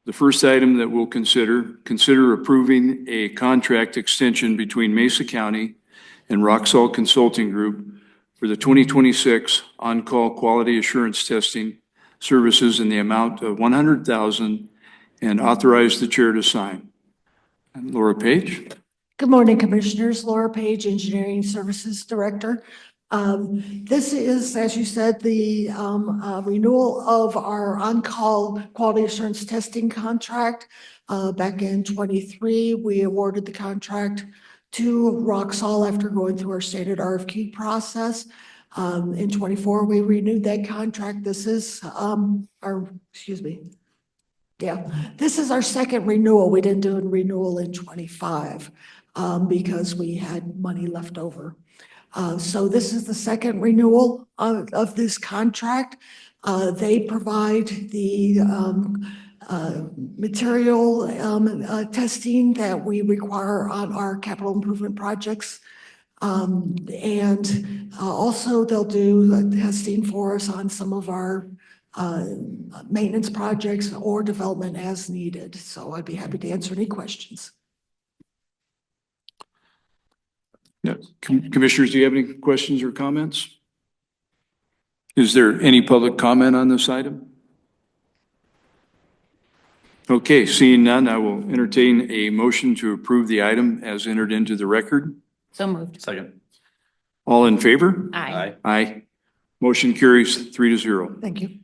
The first item that we'll consider approving a contract extension between Mesa County and Rocksol Consulting Group for the 2026 on-call quality assurance testing services in the amount of $100,000 and authorize the chair to sign. And Laura Page. Good morning, Commissioners. Laura Page, Engineering Services Director. This is, as you said, the renewal of our on-call quality assurance testing contract. Back in 23, we awarded the contract to Rocksol after going through our stated RFQ process. In 24, we renewed that contract. This is this is our second renewal. We didn't do a renewal in 25 because we had money left over. So this is the second renewal of this contract. They provide the material testing that we require on our capital improvement projects. And also they'll do testing for us on some of our maintenance projects or development as needed. So I'd be happy to answer any questions. Yeah. Commissioners, do you have any questions or comments? Is there any public comment on this item? Okay, seeing none, I will entertain a motion to approve the item as entered into the record. So moved. Second. All in favor? Aye. Aye. Motion carries 3-0. Thank you.